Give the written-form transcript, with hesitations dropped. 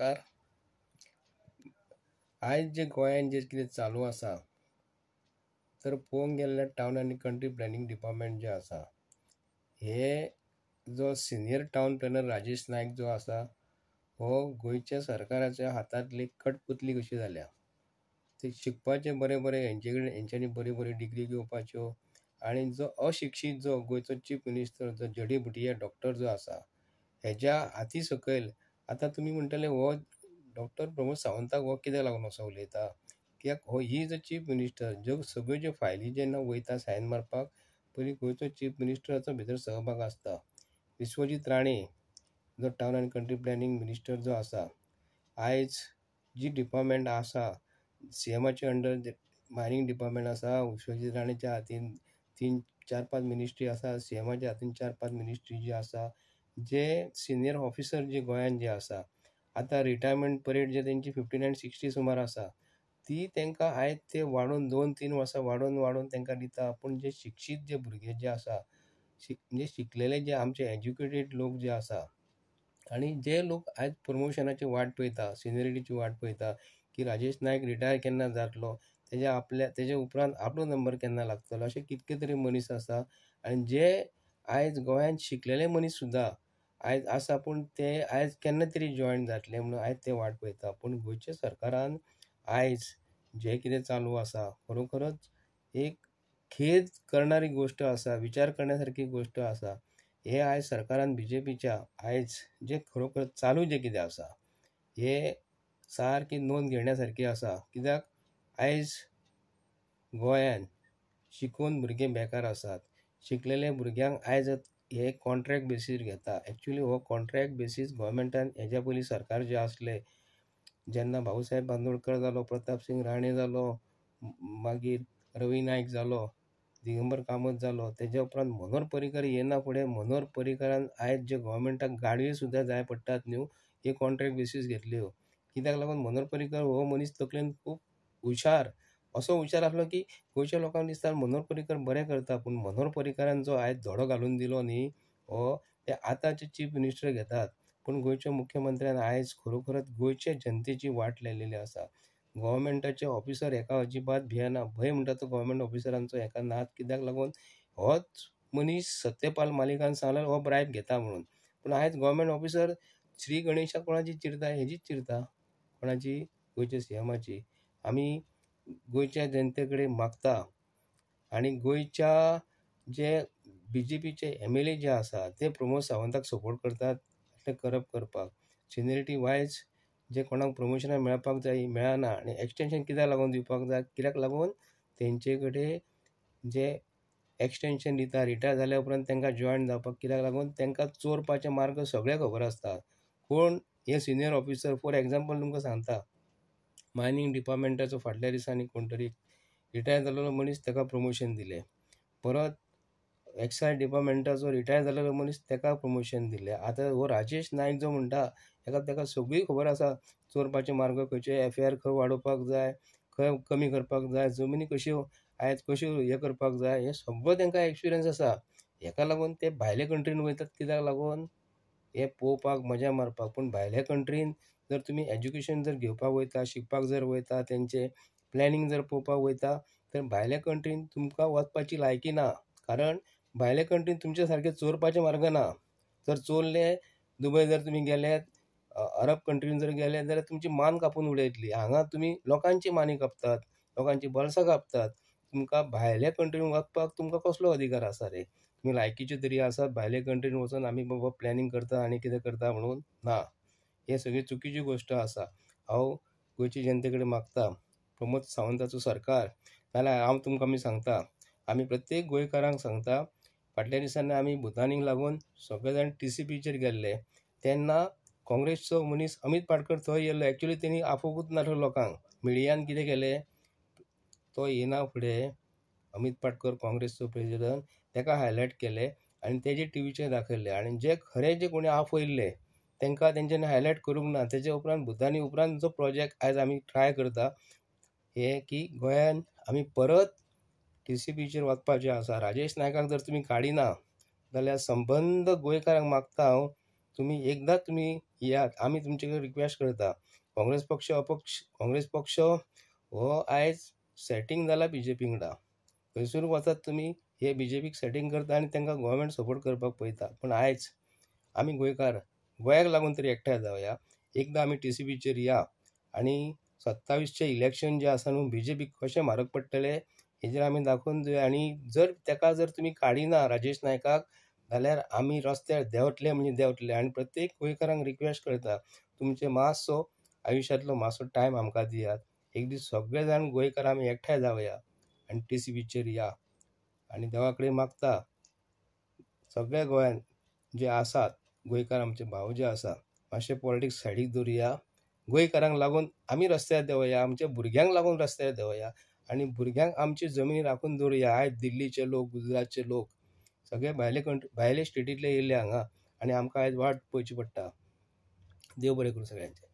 नमस्कार. आज जे गोंयांत जे कितें चालू आसा तर पळोवंक गेल्यार टावन आनी कंट्री प्लॅनिंग डिपार्टमेंट जे आसा हे जो सिनियर टावन प्लॅनर राजेश नायक जो आसा हो गोंयच्या सरकाराच्या हातांतली कठपुतली कशी जाल्या. ते शिकपाचे बरे बरे हेंच्यांनी बरी बरी डिग्री घेवपाच्यो आनी जो अशिक्षीत जो गोंयचो चीफ मिनिस्टर जो जडी भुटिया डॉक्टर जो आसा हेज्या हाती सकयल आतां तुमी म्हणटले हो डॉक्टर प्रमोद सावंताक हो कित्याक लागून असो उलयता, कित्याक हो ही जो चीफ मिनिस्टर ज्यो सगळ्यो ज्यो फायली जेन्ना वयता सायन मारपाक पयलीं गोंयचो चीफ मिनिस्टराचो भितर सहभाग आसता. विश्वजीत राणे जो टावन आनी कंट्री प्लॅनिंग मिनिस्टर जो आसा आयज जी डिपार्टमेंट आसा सीएमाच्या अंडर मायनिंग डिपार्टमेंट आसा, विश्वजीत राणेच्या हातीन 3-4-5 मिनिस्ट्री आसा, सीएमाच्या हातीन 4-5 मिनिस्ट्री जी आसा, जे सिनियर ऑफिसर जे गोंयांत जे आसा आतां रिटायरमेंट परेड जे तेंची 59-60 सुमार आसा ती तेंकां आयज ते वाडोवन 2-3 वर्सां वाडोवन तेंकां दिता. पूण जे शिक्षीत जे भुरगे जे आसा म्हणजे शिकलेले जे आमचे एज्युकेटेड लोक जे आसा आनी जे लोक आयज प्रमोशनाची वाट पळयता, सिनियरिटीची वाट पळयता की राजेश नायक रिटायर केन्ना जातलो, तेज्या उपरांत आपलो नंबर केन्ना लागतलो, अशे कितके तरी मनीस आसा. आनी जे आयज गोंयांत शिकलेले मनीस सुद्दां आयज आसा पूण ते आयज केन्ना तरी जॉयन जातले म्हणून आयज ते वाट पळयता. पूण गोंयच्या सरकारान आयज जे कितें चालू आसा खरोखरच एक खेद करणारी गोश्ट आसा, विचार करण्यासारकी गोश्ट आसा. हे आयज सरकारान बीजेपीच्या आयज जे खरोखर चालू जे कितें आसा हे सारकी नोंद घेण्यासारकी आसा. कित्याक आयज गोंयांत शिकून भुरगे बेकार आसात. शिकलेले भुरग्यांक आयज हे कॉन्ट्रॅक्ट बेसीस घेता. एक्चुली हो कॉन्ट्रॅक्ट बेसीस गोवोरमेंटान हेज्या पयलीं सरकार जे आसले जेन्ना भाऊसाहेब बांदोडकर जालो, प्रताप सिंग राणे जालो, मागीर रवी नायक जालो, दिगंबर कामत जालो, तेज्या उपरांत मनोहर पर्रीकर येना फुडें मनोहर पर्रीकरान आयज जे गोवोरमेंटाक गाडयो सुद्दां जाय पडटात न्हू हे कॉन्ट्रॅक्ट बेसीस घेतल्यो. कित्याक लागून मनोहर पर्रीकर हो मनीस तकलेन खूब हुशार असो हुशार आसलो की गोंयच्या लोकांक दिसता मनोहर पर्रीकर बरें करता. पूण मनोहर पर्रीकरान जो आयज धडो घालून दिलो न्ही हो ते आतांचे चीफ मिनिस्टर घेतात. पूण गोंयच्या मुख्यमंत्र्यान आयज खरोखरच गोंयचे जनतेची वाट लायलेली आसा. गोवोरमेंटाचे ऑफिसर हेका अजिबात भियेना. भंय म्हणटा तो गोवोरमेंट ऑफिसरांचो हेका नात. कित्याक लागून होच मनीस सत्यपाल मालिकान सांगलें हो ब्रायब घेता म्हणून. पूण आयज गोवोरमेंट ऑफिसर श्री गणेशा कोणाची चिरता, हेजीच चिरता. कोणाची? गोंयच्या सीएमाची. आमी गोंयच्या जनते कडेन मागता आनी गोंयच्या जे बीजेपीचे एमएलए जे आसा ते प्रमोद सावंताक सपोर्ट करतात ते करपाक. सिनियरिटी वायज जे कोणाक प्रमोशनाक मेळपाक जाय मेळना आनी एक्सटेंशन कित्याक लागून दिवपाक जाय, कित्याक लागून तेंचे कडेन जे एक्सटेंशन दिता रिटायर जाल्या उपरांत तेंकां जॉयन जावपाक कित्याक लागून तेंकां चोरपाचे मार्ग सगळे खबर आसता. कोण हे सिनियर ऑफिसर फॉर एग्जांपल तुमकां सांगता मायनिंग डिपार्टमेंटाचो फाटल्या दिसांनी कोण तरी रिटायर जाल्लो मनीस तेका प्रमोशन दिलें. परत एक्सायज डिपार्टमेंटाचो रिटायर जाल्लो मनीस तेका प्रमोशन दिलें. आतां हो राजेश नायक जो म्हणटा तेका सगळी खबर आसा चोरपाचे मार्ग खंयचे, एफआयआर खंय वाडोवपाक जाय, खंय कमी करपाक जाय, जमनी कश्यो आयज कश्यो हे करपाक जाय, हे सगळो तेंकां एक्सपिरियन्स आसा. हेका लागून ते भायले कंट्रीन वयतात कित्याक लागून हे पळोवपाक मजा मारपाक. पूण भायल्या कंट्रीन जर तुमी एज्युकेशन जर घेवपाक वयता, शिकपाक जर वयता, तेंचे प्लॅनिंग जर पळोवपाक वयता तर भायल्या कंट्रीन तुमकां वचपाची लायकी ना. कारण भायल्या कंट्रीन तुमचे सारके चोरपाचे मार्ग ना. जर चोरले दुबय जर तुमी गेले, अरब कंट्रीन जर गेले जाल्यार तुमची मान कापून उडयतली. हांगा तुमी लोकांची मानी कापतात, लोकांची बॉल्सां कापतात. तुमकां भायल्या कंट्रीन वचपाक तुमकां कसलो अधिकार आसा रे? तुमी लायकीचे तरी आसात भायले कंट्रीन वचून आमी बाबा प्लॅनिंग करता आनी कितें करता म्हणून? ना, हे सगळी चुकीची गोश्ट आसा. हांव गोंयचे जनते कडेन मागता प्रमोद सावंताचो सरकार नाल्यार हांव तुमकां आमी सांगता, आमी प्रत्येक गोंयकारांक सांगता फाटल्या दिसांनी आमी भुतानीक लागून सगळे जाण TCPचेर गेल्ले तेन्ना काँग्रेसचो मनीस अमीत पाटकर थंय येयल्लो. एक्चुली तेणी आफोगूच नासलो लोकांक. मिडियान कितें केलें तो येना फुडें अमीत पाटकर काँग्रेसचो प्रेजिडंट तेका हायलायट केले आनी तेजे टीव्हीचेर दाखयले. आनी जे खरे जे कोणी आफयल्ले तेंकां तेंच्यांनी हायलायट करूंक ना. तेजे उपरांत भुतानी उपरांत जो प्रोजेक्ट आयज आमी ट्राय करता हे की गोंयान आमी परत TCPचेर वचपाचें आसा. राजेश नायकाक जर तुमी काडिना जाल्यार संबंद गोंयकारांक मागता हांव तुम्ही एकदा तुम्ही यात, आम्ही तुमचे रिक्वेस्ट करता. काँग्रेस पक्ष हो आयज सेटींग जाला BJP वांगडा. थंयसर वतात तुमी, हे BJPक सेटींग करता आनी तांकां गव्हर्मेंट सपोर्ट करपाक पळयता. पण आयज आमी गोंयकार गोंयाक लागून तरी एकठांय जावया. एकदां आमी TCPचेर या आनी 27चे इलेक्शन जे आसा न्हू, BJPक कशें म्हारग पडटले हेजेर आमी दाखोवन दिवया. आनी जर तुमी काडिना राजेश नायकाक, जाल्यार आमी रस्त्यार देंवतले म्हणजे देंवतले. आनी प्रत्येक गोंयकारांक रिक्वेस्ट करता, तुमचे मातसो आयुश्यांतलो मातसो टायम आमकां दियात. एक दीस सगळे जाण गोंयकार आमी एकठांय जावया आनी TCPचेर या. आनी देवा कडेन मागता, सगळ्या गोंयान जे आसात गोंयकार आमचे भाव जे आसा, मातशे पॉलिटिक्स सायडीक दवरया. गोंयकारांक लागून आमी रस्त्यार देवया, आमच्या भुरग्यांक लागून रस्त्यार देवया. आनी भुरग्यांक आमची जमीन राखून दवरया. आयज दिल्लीचे लोक, गुजरातचे लोक सगळे भायले स्टेटींतले येयले हांगा आनी आमकां आयज वाट पळोवची पडटा. देव बरें करूं सगळ्यांचें.